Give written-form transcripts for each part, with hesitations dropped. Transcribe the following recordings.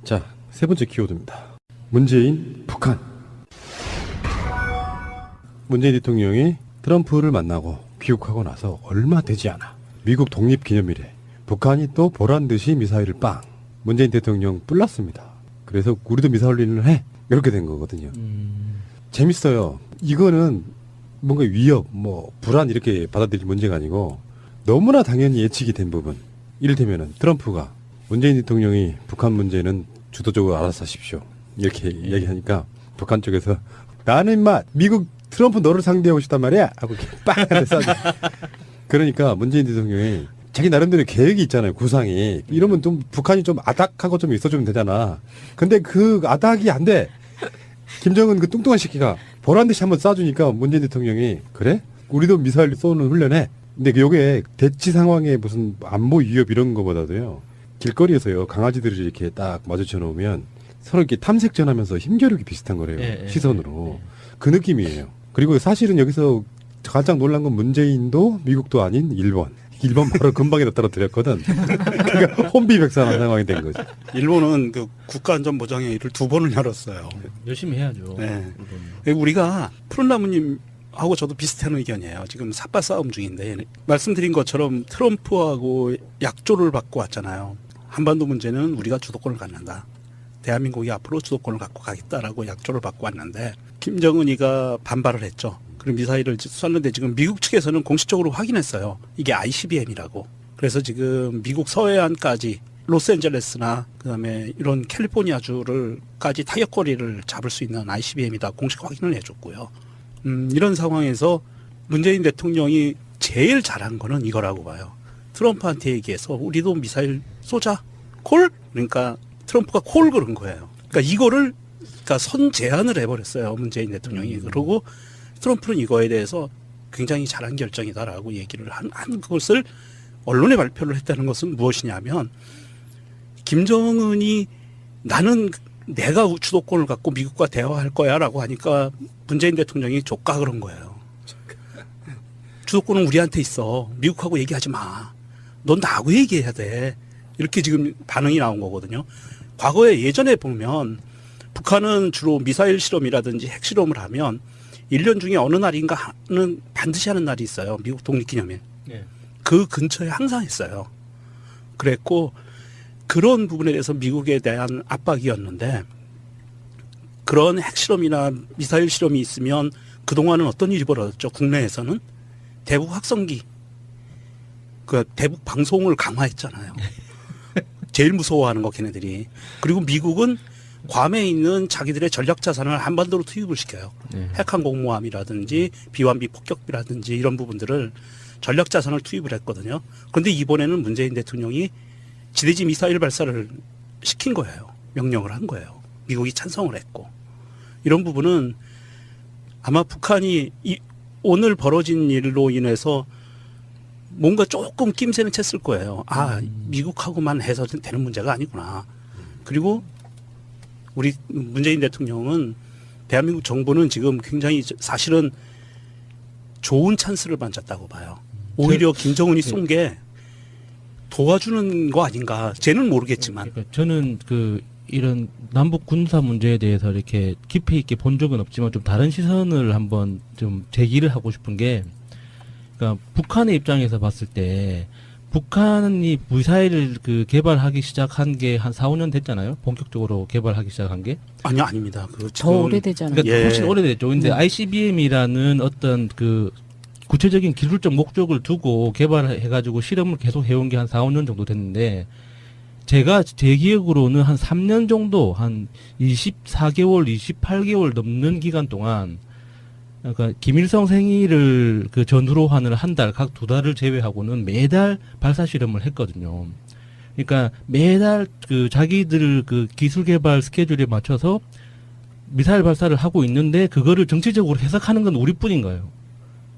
자, 세 번째 키워드입니다. 문재인, 북한. 문재인 대통령이 트럼프를 만나고 귀국하고 나서 얼마 되지 않아 미국 독립기념일에 북한이 또 보란듯이 미사일을 빵. 문재인 대통령 뿔났습니다. 그래서 우리도 미사일을 해. 이렇게 된 거거든요. 재밌어요. 이거는 뭔가 위협, 불안 이렇게 받아들일 문제가 아니고 너무나 당연히 예측이 된 부분. 이를테면은 트럼프가 문재인 대통령이 북한 문제는 주도적으로 알아서 하십시오. 이렇게 이야기하니까 북한 쪽에서 나는 인마 미국 트럼프 너를 상대하고 싶단 말이야 하고 빵 한대 쏴줘. 그러니까 문재인 대통령이 자기 나름대로 계획이 있잖아요. 구상이. 이러면 좀 북한이 좀 아닥하고 좀 있어주면 되잖아. 근데 그 아닥이 안 돼. 김정은 그 뚱뚱한 새끼가 보란듯이 한번 쏴주니까 문재인 대통령이 그래? 우리도 미사일 쏘는 훈련해. 근데 요게 대치 상황에 무슨 안보 위협 이런 거보다도요. 길거리에서요. 강아지들을 이렇게 딱 마주쳐 놓으면 서로 이렇게 탐색전하면서 힘겨루기 비슷한 거래요. 시선으로. 그 느낌이에요. 그리고 사실은 여기서 가장 놀란 건 문재인도 미국도 아닌 일본. 일본 바로 근방에다 떨어뜨렸거든. 그러니까 혼비백산한 상황이 된 거죠. 일본은 그 국가안전보장회의를 2번을 열었어요. 열심히 해야죠. 네. 우리가 푸른나무님하고 저도 비슷한 의견이에요. 지금 삿발 싸움 중인데 말씀드린 것처럼 트럼프하고 약조를 받고 왔잖아요. 한반도 문제는 우리가 주도권을 갖는다. 대한민국이 앞으로 주도권을 갖고 가겠다라고 약조를 받고 왔는데 김정은이가 반발을 했죠. 그리고 미사일을 쐈는데 지금 미국 측에서는 공식적으로 확인했어요. 이게 ICBM이라고. 그래서 지금 미국 서해안까지 로스앤젤레스나 그다음에 이런 캘리포니아주를까지 타격거리를 잡을 수 있는 ICBM이다. 공식 확인을 해줬고요. 이런 상황에서 문재인 대통령이 제일 잘한 거는 이거라고 봐요. 트럼프한테 얘기해서 우리도 미사일 쏘자. 콜? 그러니까 트럼프가 콜 그런 거예요. 그러니까 선 제안을 해버렸어요. 문재인 대통령이. 그러고 트럼프는 이거에 대해서 굉장히 잘한 결정이다라고 얘기를 한 것을 언론에 발표를 했다는 것은 무엇이냐면 김정은이 나는 내가 주도권을 갖고 미국과 대화할 거야라고 하니까 문재인 대통령이 조까 그런 거예요. 주도권은 우리한테 있어. 미국하고 얘기하지 마. 넌 나하고 얘기해야 돼. 이렇게 지금 반응이 나온 거거든요. 과거에 예전에 보면 북한은 주로 미사일 실험이라든지 핵실험을 하면 1년 중에 어느 날인가는 반드시 하는 날이 있어요. 미국 독립기념일. 네. 그 근처에 항상 했어요. 그랬고 그런 부분에 대해서 미국에 대한 압박이었는데 그런 핵실험이나 미사일 실험이 있으면 그동안은 어떤 일이 벌어졌죠. 국내에서는 대북 확성기, 그 대북 방송을 강화했잖아요. 제일 무서워하는 거 걔네들이. 그리고 미국은 괌에 있는 자기들의 전략 자산을 한반도로 투입을 시켜요. 핵항공모함이라든지 비완비 폭격비라든지 이런 부분들을 전략 자산을 투입을 했거든요. 그런데 이번에는 문재인 대통령이 지대지 미사일 발사를 시킨 거예요. 명령을 한 거예요. 미국이 찬성을 했고. 이런 부분은 아마 북한이 오늘 벌어진 일로 인해서 뭔가 조금 낌새는 챘을 거예요. 아, 미국하고만 해서 되는 문제가 아니구나. 그리고 우리 문재인 대통령은 대한민국 정부는 지금 굉장히 사실은 좋은 찬스를 만졌다고 봐요. 오히려 김정은이 쏜 게 도와주는 거 아닌가. 쟤는 모르겠지만. 그러니까 저는 이런 남북 군사 문제에 대해서 이렇게 깊이 있게 본 적은 없지만 좀 다른 시선을 한번 좀 제기를 하고 싶은 게, 그러니까 북한의 입장에서 봤을 때 북한이 미사일을 개발하기 시작한 게 한 4, 5년 됐잖아요. 본격적으로 개발하기 시작한 게. 아니요, 아닙니다. 그 더 오래되잖아요. 그러니까 훨씬 오래됐죠. 근데 ICBM이라는 어떤 구체적인 기술적 목적을 두고 개발해가지고 실험을 계속 해온 게 한 4, 5년 정도 됐는데, 제 기억으로는 한 3년 정도, 한 24개월, 28개월 넘는 기간 동안, 그러니까 김일성 생일을 전후로 하는 한 달, 각 2달을 제외하고는 매달 발사 실험을 했거든요. 그러니까 매달 자기들 기술 개발 스케줄에 맞춰서 미사일 발사를 하고 있는데, 그거를 정치적으로 해석하는 건 우리뿐인 거예요.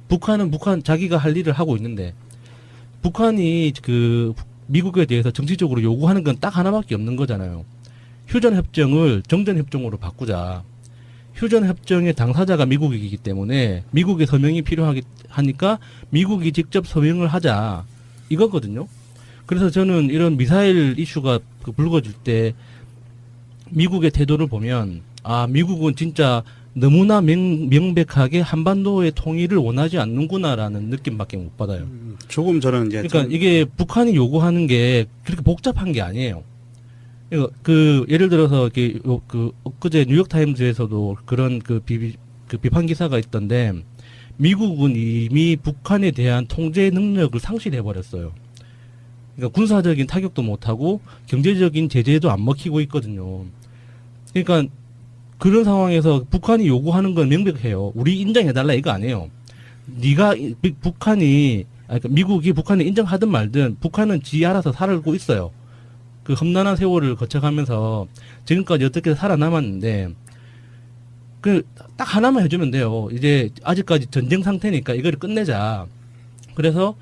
북한은 자기가 할 일을 하고 있는데, 북한이 미국에 대해서 정치적으로 요구하는 건 딱 하나밖에 없는 거잖아요. 휴전협정을 정전협정으로 바꾸자. 휴전협정의 당사자가 미국이기 때문에 미국의 서명이 필요하니까 미국이 직접 서명을 하자. 이거거든요. 그래서 저는 이런 미사일 이슈가 불거질 때 미국의 태도를 보면 미국은 진짜 너무나 명백하게 한반도의 통일을 원하지 않는구나라는 느낌밖에 못 받아요. 조금 저는 이제 그러니까 이게 북한이 요구하는 게 그렇게 복잡한 게 아니에요. 예를 들어서 엊그제 뉴욕 타임즈에서도 그런 비판 기사가 있던데 미국은 이미 북한에 대한 통제 능력을 상실해 버렸어요. 그러니까 군사적인 타격도 못 하고 경제적인 제재도 안 먹히고 있거든요. 그러니까 그런 상황에서 북한이 요구하는 건 명백해요. 우리 인정해달라 이거 아니에요. 미국이 북한을 인정하든 말든 북한은 지 알아서 살고 있어요. 그 험난한 세월을 거쳐가면서 지금까지 어떻게 살아남았는데 딱 하나만 해주면 돼요. 이제 아직까지 전쟁 상태니까 이걸 끝내자. 그래서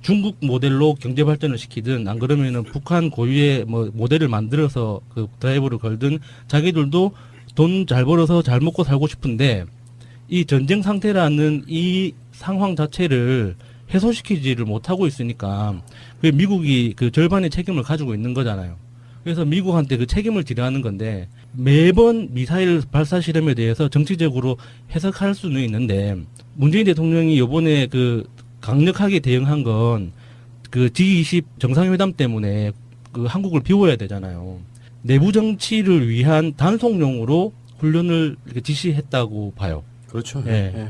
중국 모델로 경제 발전을 시키든 안 그러면은 북한 고유의 모델을 만들어서 드라이브를 걸든 자기들도 돈 잘 벌어서 잘 먹고 살고 싶은데 이 전쟁 상태라는 이 상황 자체를 해소시키지를 못하고 있으니까 미국이 절반의 책임을 가지고 있는 거잖아요. 그래서 미국한테 그 책임을 지려 하는 건데 매번 미사일 발사 실험에 대해서 정치적으로 해석할 수는 있는데 문재인 대통령이 이번에 강력하게 대응한 건 G20 정상회담 때문에 한국을 비워야 되잖아요. 내부 정치를 위한 단속용으로 훈련을 이렇게 지시했다고 봐요. 그렇죠. 예.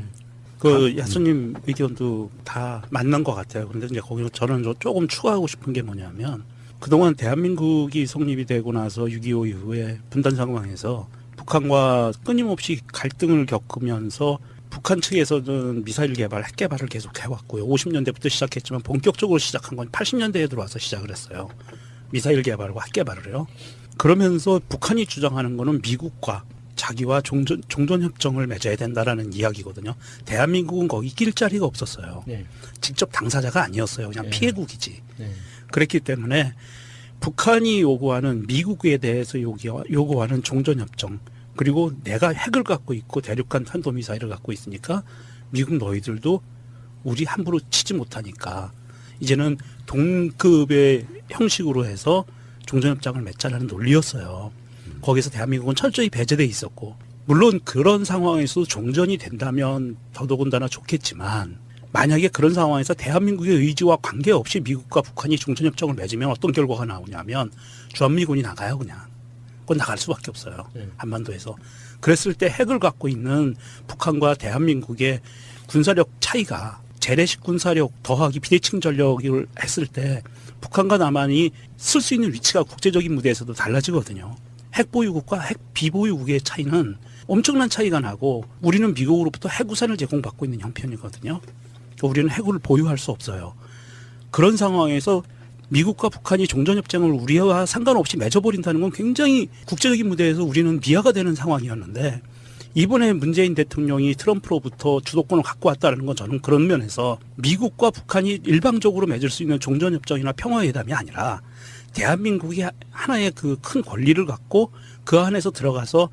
야수님 의견도 다 맞는 것 같아요. 그런데 이제 거기서 저는 조금 추가하고 싶은 게 뭐냐면 그동안 대한민국이 성립이 되고 나서 6.25 이후에 분단 상황에서 북한과 끊임없이 갈등을 겪으면서 북한 측에서는 미사일 개발, 핵 개발을 계속 해왔고요. 50년대부터 시작했지만 본격적으로 시작한 건 80년대에 들어와서 시작을 했어요. 미사일 개발과 핵 개발을요. 그러면서 북한이 주장하는 거는 미국과 자기와 종전협정을 맺어야 된다라는 이야기거든요. 대한민국은 거기 낄 자리가 없었어요. 네. 직접 당사자가 아니었어요. 그냥 네. 피해국이지. 네. 그랬기 때문에 북한이 요구하는 미국에 대해서 요구하는 종전협정 그리고 내가 핵을 갖고 있고 대륙간 탄도미사일을 갖고 있으니까 미국 너희들도 우리 함부로 치지 못하니까 이제는 동급의 형식으로 해서 종전협정을 맺자라는 논리였어요. 거기서 대한민국은 철저히 배제돼 있었고 물론 그런 상황에서 종전이 된다면 더더군다나 좋겠지만 만약에 그런 상황에서 대한민국의 의지와 관계없이 미국과 북한이 종전협정을 맺으면 어떤 결과가 나오냐면 주한미군이 나가요 그냥. 그건 나갈 수밖에 없어요. 한반도에서. 그랬을 때 핵을 갖고 있는 북한과 대한민국의 군사력 차이가 재래식 군사력 더하기 비대칭 전력을 했을 때 북한과 남한이 쓸 수 있는 위치가 국제적인 무대에서도 달라지거든요. 핵 보유국과 핵 비보유국의 차이는 엄청난 차이가 나고 우리는 미국으로부터 핵우산을 제공받고 있는 형편이거든요. 우리는 핵을 보유할 수 없어요. 그런 상황에서 미국과 북한이 종전협정을 우리와 상관없이 맺어버린다는 건 굉장히 국제적인 무대에서 우리는 미아가 되는 상황이었는데 이번에 문재인 대통령이 트럼프로부터 주도권을 갖고 왔다는 건 저는 그런 면에서 미국과 북한이 일방적으로 맺을 수 있는 종전협정이나 평화회담이 아니라 대한민국이 하나의 큰 권리를 갖고 그 안에서 들어가서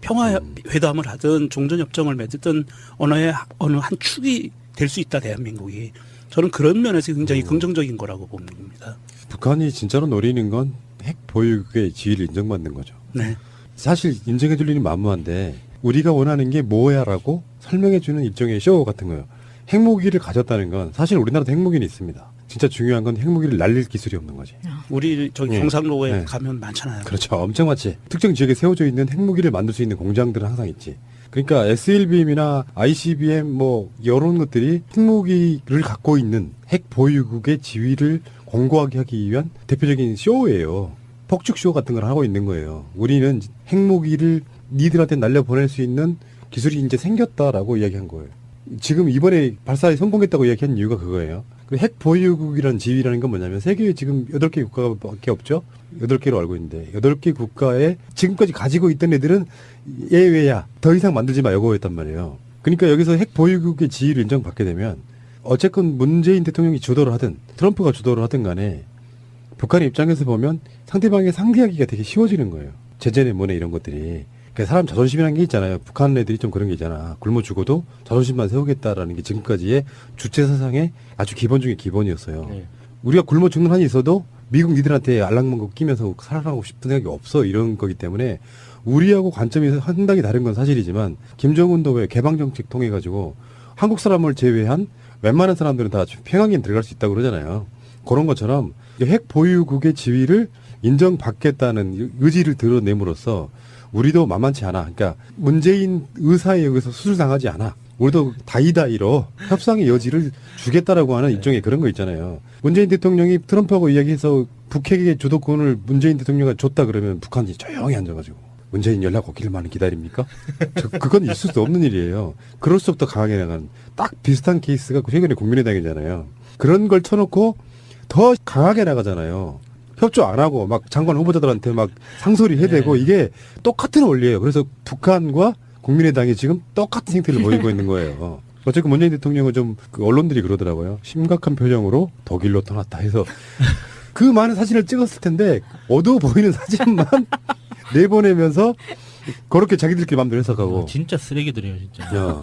평화회담을 하든 종전협정을 맺든 어느 한 축이 될 수 있다 대한민국이. 저는 그런 면에서 굉장히 긍정적인 거라고 봅니다. 북한이 진짜로 노리는 건 핵 보유국의 지위를 인정받는 거죠. 네. 사실 인정해 줄 일이 만무한데 우리가 원하는 게 뭐야라고 설명해 주는 일종의 쇼 같은 거예요. 핵무기를 가졌다는 건 사실 우리나라도 핵무기는 있습니다. 진짜 중요한 건 핵무기를 날릴 기술이 없는 거지. 우리 저기 네. 경상도에 네. 가면 많잖아요. 그렇죠. 엄청 많지. 특정 지역에 세워져 있는 핵무기를 만들 수 있는 공장들은 항상 있지. 그러니까 SLBM이나 ICBM 이런 것들이 핵무기를 갖고 있는 핵 보유국의 지위를 공고하게 하기 위한 대표적인 쇼예요. 폭죽쇼 같은 걸 하고 있는 거예요. 우리는 핵무기를 니들한테 날려보낼 수 있는 기술이 이제 생겼다라고 이야기한 거예요. 지금 이번에 발사에 성공했다고 이야기한 이유가 그거예요. 핵 보유국이라는 지위라는 건 뭐냐면 세계에 지금 8개 국가밖에 없죠. 8개로 알고 있는데 8개 국가에 지금까지 가지고 있던 애들은 예외야. 더 이상 만들지 마 요거였단 말이에요. 그러니까 여기서 핵 보유국의 지위를 인정받게 되면 어쨌건 문재인 대통령이 주도를 하든 트럼프가 주도를 하든 간에 북한의 입장에서 보면 상대방에 상대하기가 되게 쉬워지는 거예요. 제재네 뭐네 이런 것들이. 그러니까 사람 자존심이라는 게 있잖아요. 북한 애들이 좀 그런 게 있잖아. 굶어 죽어도 자존심만 세우겠다라는 게 지금까지의 주체 사상의 아주 기본 중에 기본이었어요. 네. 우리가 굶어 죽는 한이 있어도 미국 니들한테 알랑망고 끼면서 살아가고 싶은 생각이 없어 이런 거기 때문에 우리하고 관점이 상당히 다른 건 사실이지만 김정은도 왜 개방정책 통해 가지고 한국 사람을 제외한 웬만한 사람들은 다 평양에 들어갈 수 있다고 그러잖아요. 그런 것처럼 핵 보유국의 지위를 인정받겠다는 의지를 드러냄으로써 우리도 만만치 않아. 그러니까 문재인 의사에 의해서 수술당하지 않아. 우리도 다이다이로 협상의 여지를 주겠다라고 하는 일종의 그런 거 있잖아요. 문재인 대통령이 트럼프하고 이야기해서 북핵의 주도권을 문재인 대통령이 줬다 그러면 북한이 조용히 앉아가지고 문재인 연락 오길만을 기다립니까? 그건 있을 수 없는 일이에요. 그럴수록 강하게 나간 딱 비슷한 케이스가 최근에 국민의당이잖아요. 그런 걸 쳐놓고 더 강하게 나가잖아요. 협조 안 하고 막 장관 후보자들한테 막 상소리 해대고 이게 똑같은 원리예요. 그래서 북한과 국민의당이 지금 똑같은 행태를 보이고 있는 거예요. 어쨌든 문재인 대통령은 좀 그 언론들이 그러더라고요. 심각한 표정으로 독일로 떠났다 해서 그 많은 사진을 찍었을 텐데 어두워 보이는 사진만 내보내면서 그렇게 자기들끼리 마음대로 해석하고. 진짜 쓰레기들이에요, 진짜. 야,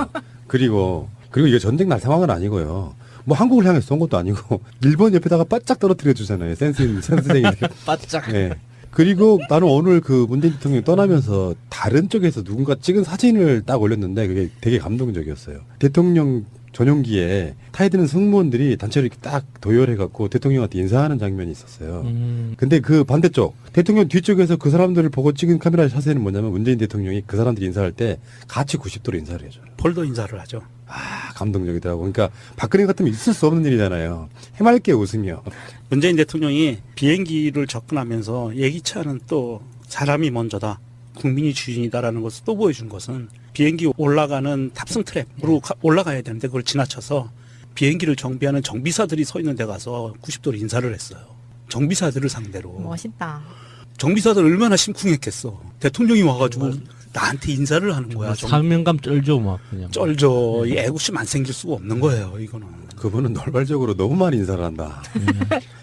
그리고 이게 전쟁 날 상황은 아니고요. 뭐 한국을 향해서 쏜 것도 아니고 일본 옆에다가 바짝 떨어뜨려 주잖아요. 센스쟁이. 바짝. 네. 그리고 나는 오늘 그 문재인 대통령이 떠나면서 다른 쪽에서 누군가 찍은 사진을 딱 올렸는데 그게 되게 감동적이었어요. 대통령 전용기에 타에 드는 승무원들이 단체로 이렇게 딱 도열해갖고 대통령한테 인사하는 장면이 있었어요. 근데 그 반대쪽 대통령 뒤쪽에서 그 사람들을 보고 찍은 카메라 샷에는 뭐냐면 문재인 대통령이 그 사람들이 인사할 때 같이 90도로 인사를 해줘요. 폴더 인사를 하죠. 아, 감동적이더라고. 그러니까 박근혜 같으면 있을 수 없는 일이잖아요. 해맑게 웃으며. 문재인 대통령이 비행기를 접근하면서 예기치 않은 또 사람이 먼저다. 국민이 주인이다라는 것을 또 보여준 것은 비행기 올라가는 탑승 트랩으로 올라가야 되는데 그걸 지나쳐서 비행기를 정비하는 정비사들이 서 있는 데 가서 90도로 인사를 했어요. 정비사들을 상대로. 멋있다. 정비사들 얼마나 심쿵했겠어. 대통령이 와가지고 나한테 인사를 하는 거야. 사명감 쩔죠, 막 그냥. 쩔죠. 이 애국심 안 생길 수가 없는 거예요, 이거는. 그분은 놀발적으로 너무 많이 인사를 한다.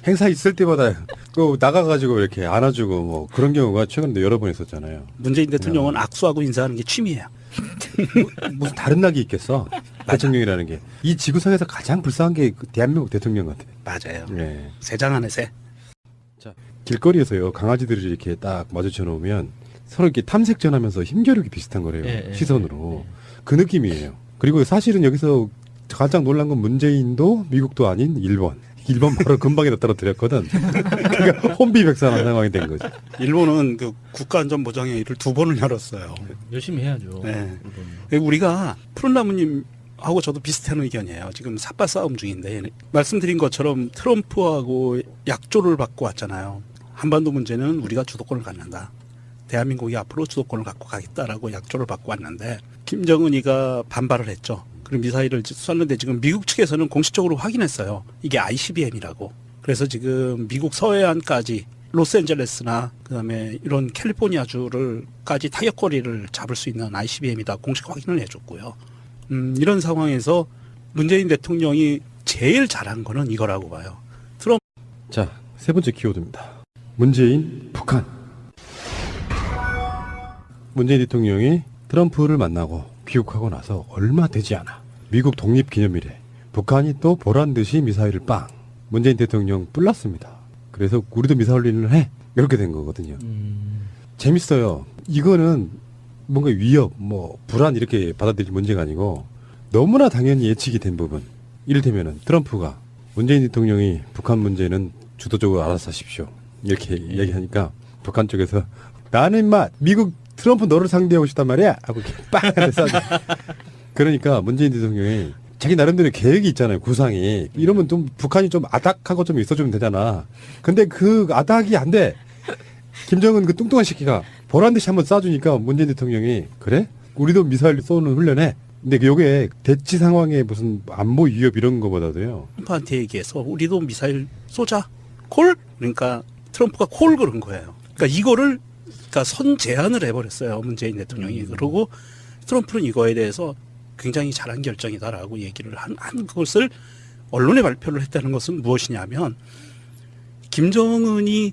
행사 있을 때마다 그 나가가지고 이렇게 안아주고 뭐 그런 경우가 최근에 여러 번 있었잖아요. 문재인 대통령은 악수하고 인사하는 게 취미예요. 무슨 다른 낙이 있겠어? 대통령이라는 게. 이 지구상에서 가장 불쌍한 게 그 대한민국 대통령 같아. 맞아요. 네. 새장 안에 새. 자, 길거리에서요 강아지들을 이렇게 딱 마주쳐 놓으면 서로 이렇게 탐색전하면서 힘겨루기 비슷한 거래요. 시선으로. 그 느낌이에요. 그리고 사실은 여기서 가장 놀란 건 문재인도 미국도 아닌 일본. 일본 바로 근방에다 떨어뜨렸거든. 그러니까 혼비백산한 상황이 된 거죠. 일본은 그 국가안전보장회의를 2번을 열었어요. 열심히 해야죠. 네. 우리가 푸른나무님하고 저도 비슷한 의견이에요. 지금 삿발 싸움 중인데 말씀드린 것처럼 트럼프하고 약조를 받고 왔잖아요. 한반도 문제는 우리가 주도권을 갖는다. 대한민국이 앞으로 주도권을 갖고 가겠다라고 약조를 받고 왔는데 김정은이가 반발을 했죠. 그리고 미사일을 쐈는데 지금 미국 측에서는 공식적으로 확인했어요. 이게 ICBM이라고. 그래서 지금 미국 서해안까지 로스앤젤레스나 그다음에 이런 캘리포니아주를까지 타격거리를 잡을 수 있는 ICBM이다. 공식 확인을 해줬고요. 이런 상황에서 문재인 대통령이 제일 잘한 거는 이거라고 봐요. 트럼프. 자, 세 번째 키워드입니다. 문재인, 북한. 문재인 대통령이 트럼프를 만나고 귀국하고 나서 얼마 되지 않아. 미국 독립기념일에 북한이 또 보란 듯이 미사일을 빵. 문재인 대통령 뿔났습니다. 그래서 우리도 미사일을 해. 이렇게 된 거거든요. 재밌어요. 이거는 뭔가 위협, 뭐 불안 이렇게 받아들일 문제가 아니고 너무나 당연히 예측이 된 부분. 이를테면은 트럼프가 문재인 대통령이 북한 문제는 주도적으로 알아서 하십시오. 이렇게 이야기하니까 북한 쪽에서 나는 인마 미국 트럼프 너를 상대하고 싶단 말이야 하고 이렇게 빵 하면서 그러니까 문재인 대통령이 자기 나름대로 계획이 있잖아요. 구상이. 이러면 좀 북한이 좀 아닥하고 좀 있어주면 되잖아. 근데 그 아닥이 안 돼. 김정은 그 뚱뚱한 새끼가 보란듯이 한번 쏴주니까 문재인 대통령이 그래? 우리도 미사일 쏘는 훈련해. 근데 요게 대치 상황에 무슨 안보 위협 이런 거보다도요. 트럼프한테 얘기해서 우리도 미사일 쏘자. 콜? 그러니까 트럼프가 콜 그런 거예요. 그러니까 이거를 그러니까 선 제안을 해버렸어요. 문재인 대통령이. 그러고 트럼프는 이거에 대해서 굉장히 잘한 결정이다라고 얘기를 한 것을 언론에 발표를 했다는 것은 무엇이냐면 김정은이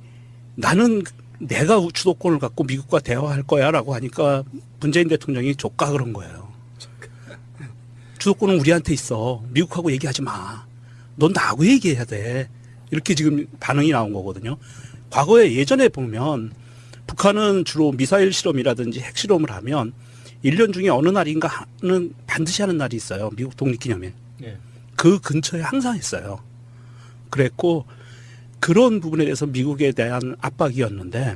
나는 내가 주도권을 갖고 미국과 대화할 거야라고 하니까 문재인 대통령이 조까 그런 거예요. 주도권은 우리한테 있어. 미국하고 얘기하지 마. 넌 나하고 얘기해야 돼. 이렇게 지금 반응이 나온 거거든요. 과거에 예전에 보면 북한은 주로 미사일 실험이라든지 핵실험을 하면 1년 중에 어느 날인가는 반드시 하는 날이 있어요. 미국 독립기념일. 예. 그 근처에 항상 했어요. 그랬고 그런 부분에 대해서 미국에 대한 압박이었는데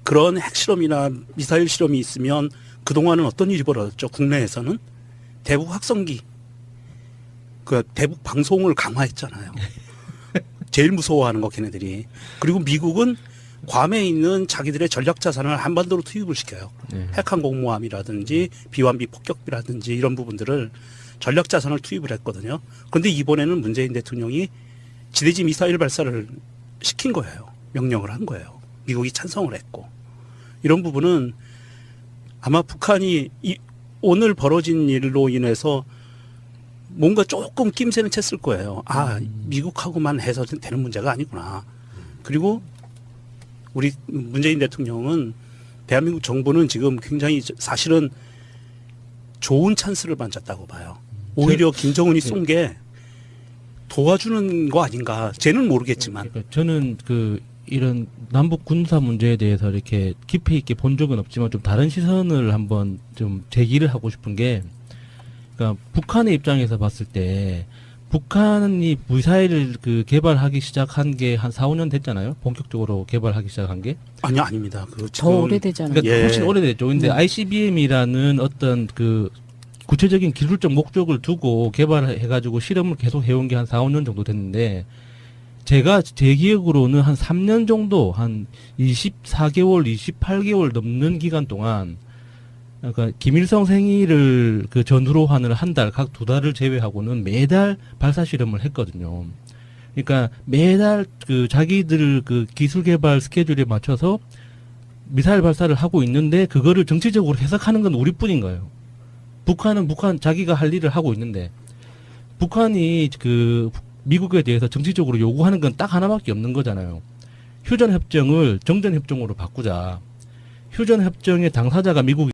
그런 핵실험이나 미사일 실험이 있으면 그동안은 어떤 일이 벌어졌죠? 국내에서는 대북 확성기, 그 대북 방송을 강화했잖아요. 제일 무서워하는 거 걔네들이. 그리고 미국은 괌에 있는 자기들의 전략 자산을 한반도로 투입을 시켜요. 네. 핵항공모함이라든지 비완비 폭격비라든지 이런 부분들을 전략 자산을 투입을 했거든요. 그런데 이번에는 문재인 대통령이 지대지 미사일 발사를 시킨 거예요. 명령을 한 거예요. 미국이 찬성을 했고. 이런 부분은 아마 북한이 오늘 벌어진 일로 인해서 뭔가 조금 낌새는 챘을 거예요. 아, 미국하고만 해서 되는 문제가 아니구나. 그리고 우리 문재인 대통령은 대한민국 정부는 지금 굉장히 사실은 좋은 찬스를 만졌다고 봐요. 오히려 김정은이 쏜 게 도와주는 거 아닌가. 쟤는 모르겠지만. 그러니까 저는 이런 남북 군사 문제에 대해서 이렇게 깊이 있게 본 적은 없지만 좀 다른 시선을 한번 좀 제기를 하고 싶은 게, 그러니까 북한의 입장에서 봤을 때 북한이 미사일을 개발하기 시작한 게 한 4, 5년 됐잖아요. 본격적으로 개발하기 시작한 게. 아니요, 아닙니다. 그 더 오래되잖아요. 그러니까 예. 훨씬 오래됐죠. 근데 네. ICBM이라는 어떤 구체적인 기술적 목적을 두고 개발해가지고 실험을 계속 해온 게 한 4, 5년 정도 됐는데, 제 기억으로는 한 3년 정도, 한 24개월, 28개월 넘는 기간 동안, 그러니까 김일성 생일을 전후로 하는 한 달, 각 2달을 제외하고는 매달 발사 실험을 했거든요. 그러니까 매달 자기들 기술 개발 스케줄에 맞춰서 미사일 발사를 하고 있는데, 그거를 정치적으로 해석하는 건 우리뿐인 거예요. 북한은 자기가 할 일을 하고 있는데, 북한이 미국에 대해서 정치적으로 요구하는 건 딱 하나밖에 없는 거잖아요. 휴전협정을 정전협정으로 바꾸자. 휴전협정의 당사자가 미국이